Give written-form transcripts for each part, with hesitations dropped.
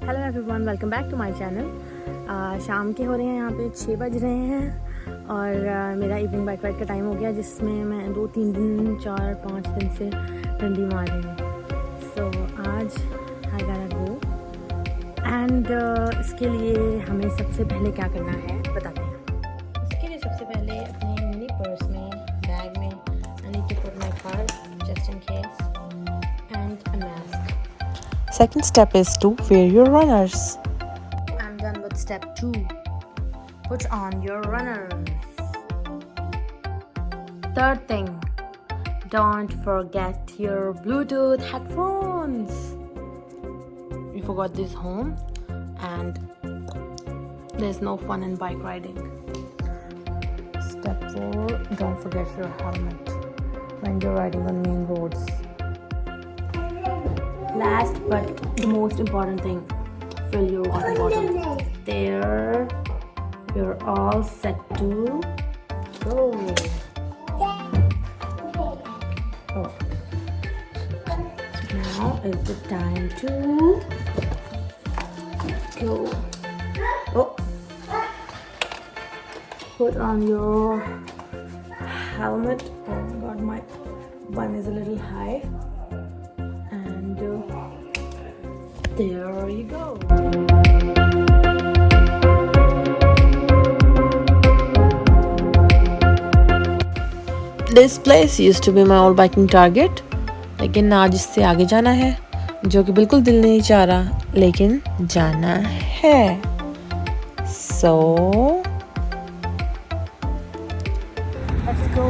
Hello everyone, welcome back to my channel. शाम के हो रहे हैं, यहाँ पे 6 बज रहे हैं और मेरा इवनिंग बाइक राइड का टाइम हो गया, जिसमें मैं 2-3 दिन 4-5 दिन से डंडी मार रही हूँ। सो आज आई गोटा गो एंड इसके लिए हमें सबसे पहले क्या करना है बताते हैं। इसके लिए सबसे पहले अपने मिनी पर्स में, बैग में I need to put my card just in case and a mask. Second step is to wear your runners. I'm done with step 2. Put on your runners. Third thing, don't forget your Bluetooth headphones. We forgot this home and there's no fun in bike riding. Step 4, don't forget your helmet when you're riding on main roads. Last but the most important thing, fill your water bottle. There, you're all set to go. Oh. Now is the time to go. Oh. Put on your helmet. Oh my god, my bun is a little high. There you go. This place used to be my old biking target, लेकिन आज इससे आगे जाना है, जो कि बिल्कुल दिल नहीं चाह रहा, लेकिन जाना है। So let's go.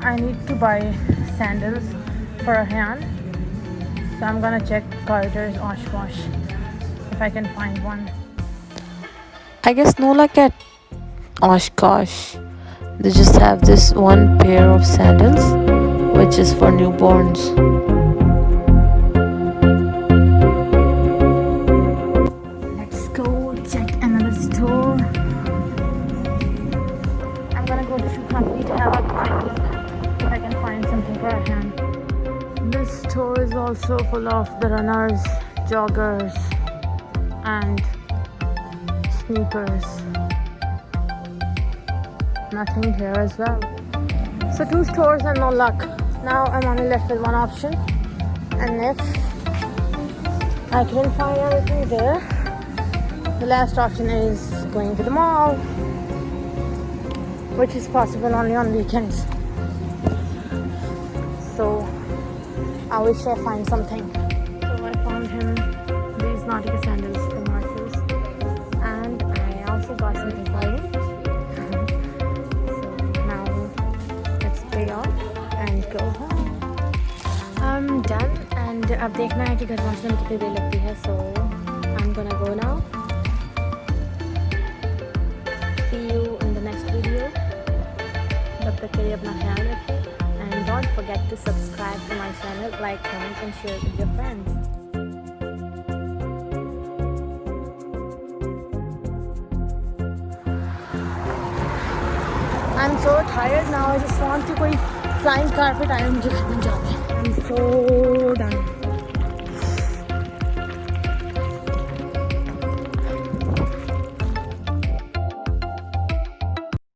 I need to buy sandals for a hand, so I'm gonna check Carter's Oshkosh if I can find one. I guess no luck at Oshkosh. They just have this one pair of sandals, which is for newborns. Let's go check another store. I'm gonna go to Shoe Company to have a quick look if I can find something for a hand. This store is also full of the runners, joggers and sneakers. Nothing here as well. So 2 stores and no luck. Now I'm only left with one option, and if I couldn't find everything there, the last option is going to the mall, which is possible only on weekends. So I wish I find something. So I found him these Nautica sandals from Marshalls, and I also got something for him. So now let's pay off and go home. I'm done, and अब देखना है कि घर पहुंचने में कितनी देर लगती है. So I'm gonna go now. See you in the next video. तब तक के लिए अपना ख्याल रखिए. And don't forget to subscribe to my channel, like, comment and share with your friends. I'm so tired now. I just want to कोई flying carpet आए मुझे घर में जाके. I'm so done.